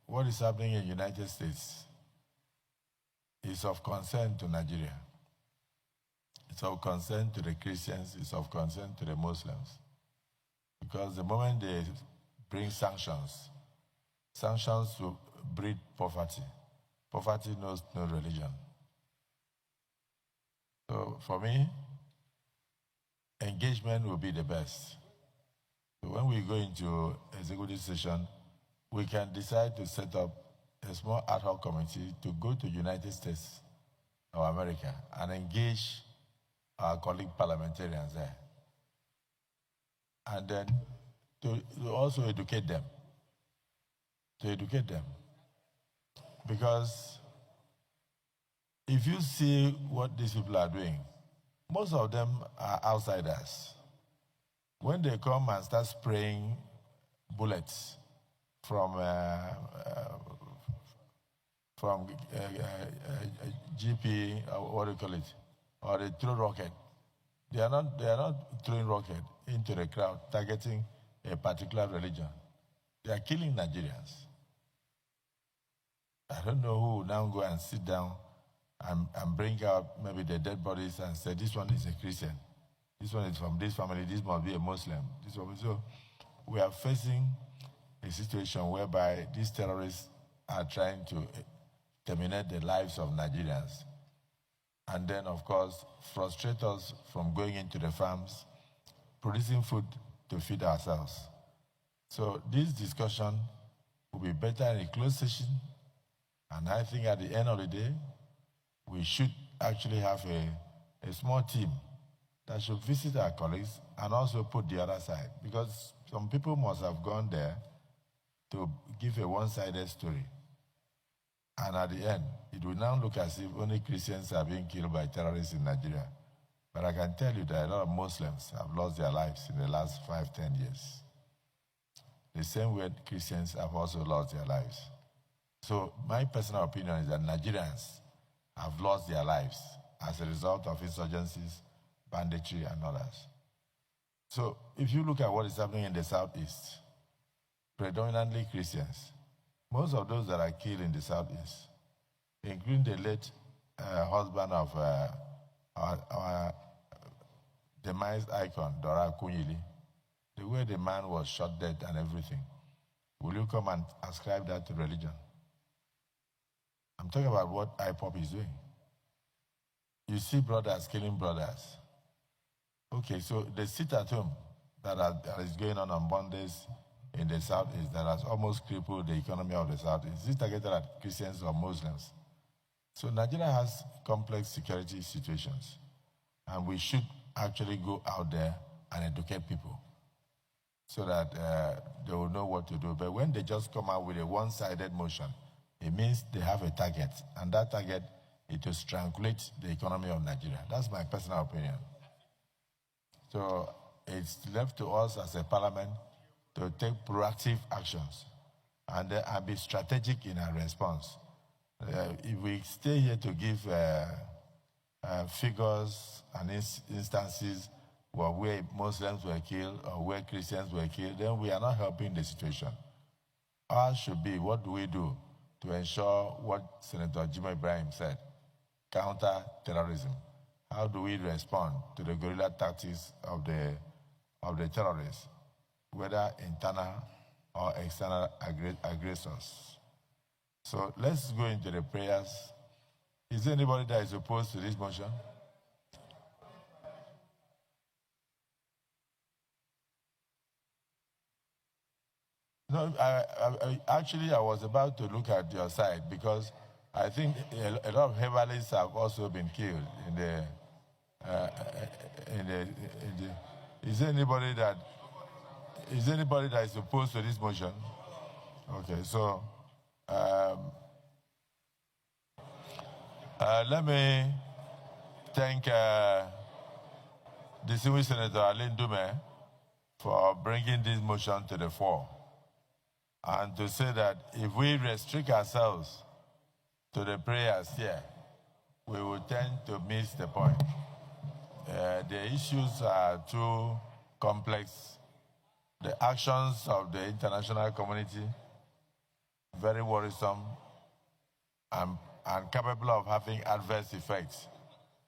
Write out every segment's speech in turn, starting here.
what is happening in the United States is of concern to Nigeria. It's of concern to the Christians, it's of concern to the Muslims. Because the moment they bring sanctions, sanctions will breed poverty. Poverty knows no religion. So for me, engagement will be the best. So when we go into executive session, we can decide to set up a small ad hoc committee to go to United States or America and engage our colleague parliamentarians there. And then to also educate them. To educate them. Because if you see what these people are doing, most of them are outsiders. When they come and start spraying bullets from GP, or what do you call it, or they throw rocket, they are not throwing rocket into the crowd, targeting a particular religion. They are killing Nigerians. I don't know who will now go and sit down and bring out maybe the dead bodies and say, this one is a Christian, this one is from this family, this must be a Muslim. So we are facing a situation whereby these terrorists are trying to terminate the lives of Nigerians. And then, of course, frustrate us from going into the farms, producing food to feed ourselves. So this discussion will be better in a closed session. And I think at the end of the day, we should actually have a small team that should visit our colleagues and also put the other side. Because some people must have gone there to give a one-sided story. And at the end, it will now look as if only Christians are being killed by terrorists in Nigeria. But I can tell you that a lot of Muslims have lost their lives in the last 5-10 years. The same way Christians have also lost their lives. So my personal opinion is that Nigerians have lost their lives as a result of insurgencies, banditry, and others. So if you look at what is happening in the Southeast, predominantly Christians, most of those that are killed in the Southeast, including the late husband of our demised icon, Dora Akunyili, the way the man was shot dead and everything, will you come and ascribe that to religion? I'm talking about what IPOP is doing. You see brothers killing brothers. Okay, so the sit-at-home that is going on Mondays in the Southeast that has almost crippled the economy of the Southeast. Is it targeted at Christians or Muslims? So Nigeria has complex security situations, and we should actually go out there and educate people so that they will know what to do. But when they just come out with a one-sided motion, it means they have a target, and that target is to strangulate the economy of Nigeria. That's my personal opinion. So it's left to us as a parliament to take proactive actions and be strategic in our response. If we stay here to give figures and instances where Muslims were killed or where Christians were killed, then we are not helping the situation. Ours should be, what do we do to ensure what Senator Jimmy Ibrahim said, counter terrorism? How do we respond to the guerrilla tactics of the terrorists, whether internal or external aggressors? So let's go into the prayers. Is there anybody that is opposed to this motion? No, actually, I was about to look at your side because I think a lot of herbalists have also been killed in the. Is there anybody that is opposed to this motion? Okay, so let me thank distinguished Senator Alain Dume for bringing this motion to the fore, and to say that if we restrict ourselves to the prayers here, we will tend to miss the point. The issues are too complex. The actions of the international community very worrisome, and capable of having adverse effects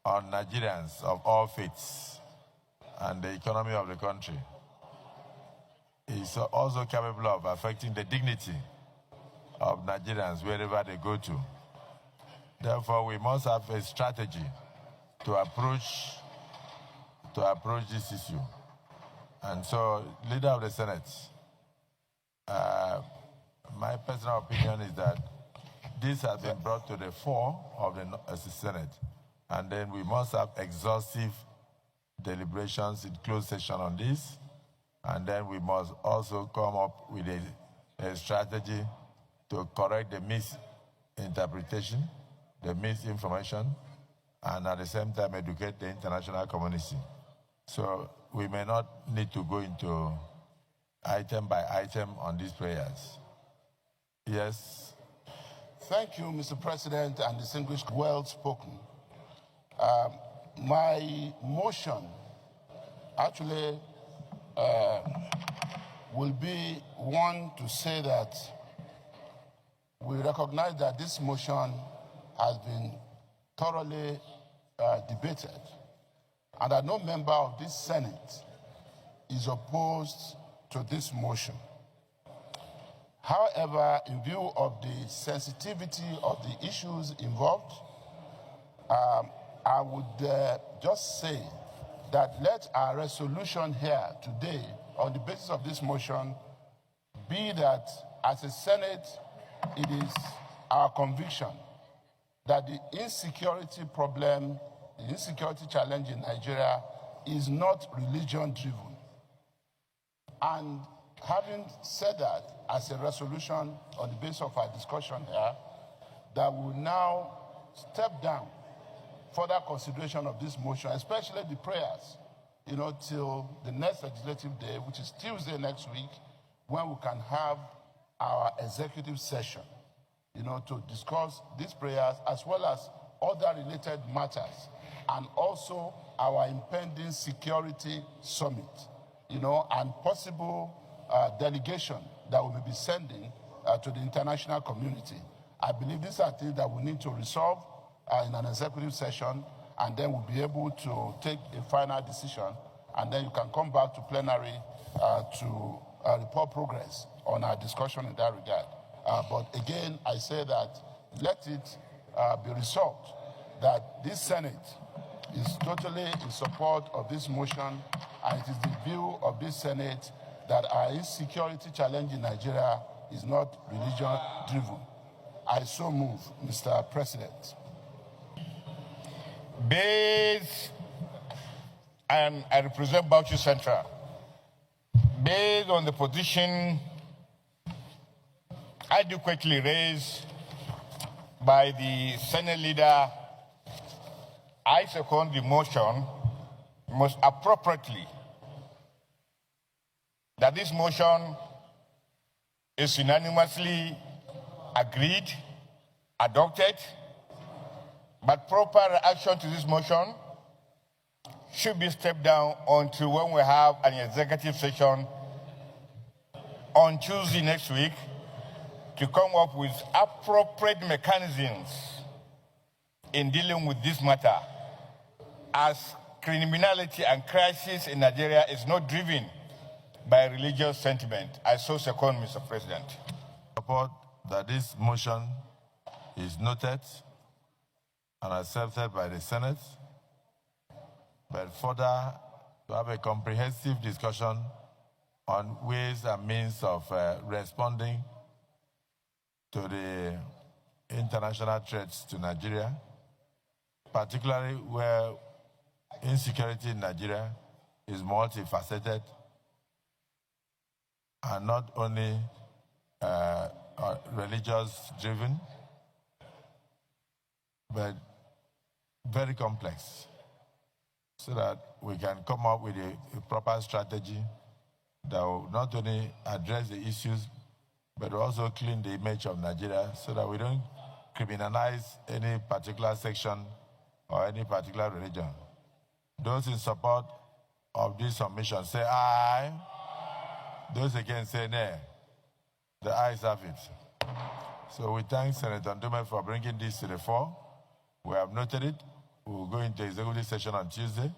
on Nigerians of all faiths and the economy of the country. It's also capable of affecting the dignity of Nigerians wherever they go to. Therefore, we must have a strategy to approach this issue. And so, leader of the Senate, my personal opinion is that this has been brought to the fore of the Senate, and then we must have exhaustive deliberations in closed session on this, and then we must also come up with a strategy to correct the misinterpretation, the misinformation, and at the same time educate the international community. So we may not need to go into item by item on these prayers. Yes? Thank you, Mr. President, and distinguished, well spoken. My motion actually will be one to say that we recognize that this motion has been thoroughly debated, and that no member of this Senate is opposed to this motion. However, in view of the sensitivity of the issues involved, I would just say that let our resolution here today on the basis of this motion be that as a Senate, it is our conviction that the insecurity problem, the insecurity challenge in Nigeria is not religion-driven. And having said that, as a resolution on the basis of our discussion here, that we will now step down further consideration of this motion, especially the prayers, till the next legislative day, which is Tuesday next week, when we can have our executive session, to discuss these prayers as well as other related matters, and also our impending security summit, and possible delegation that we may be sending to the international community. I believe these are things that we need to resolve in an executive session, and then we'll be able to take a final decision, and then you can come back to plenary to report progress on our discussion in that regard. But again, I say that let it be resolved that this Senate is totally in support of this motion, and it is the view of this Senate that our insecurity challenge in Nigeria is not religion-driven. I so move, Mr. President. And I represent Bauchi Central. Based on the position adequately raised by the Senate leader, I second the motion most appropriately that this motion is unanimously agreed, adopted, but proper reaction to this motion should be stepped down until when we have an executive session on Tuesday next week to come up with appropriate mechanisms in dealing with this matter, as criminality and crisis in Nigeria is not driven by religious sentiment. I so second, Mr. President. Support that this motion is noted and accepted by the Senate, but further to have a comprehensive discussion on ways and means of responding to the international threats to Nigeria, particularly where insecurity in Nigeria is multifaceted and not only religious-driven, but very complex, so that we can come up with a proper strategy that will not only address the issues, but also clean the image of Nigeria so that we don't criminalize any particular section or any particular religion. Those in support of this submission say aye. Those against say nay. The ayes have it. So we thank Senator Ndume for bringing this to the fore. We have noted it. We will go into executive session on Tuesday,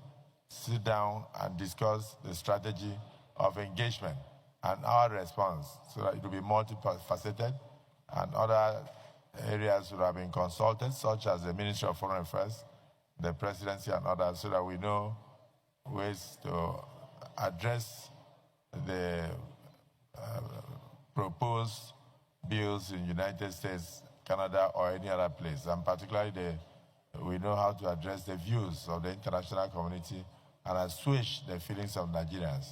sit down and discuss the strategy of engagement and our response so that it will be multifaceted, and other areas would have been consulted, such as the Ministry of Foreign Affairs, the presidency and others, so that we know ways to address the proposed bills in United States, Canada, or any other place. And particularly, we know how to address the views of the international community and assuage the feelings of Nigerians.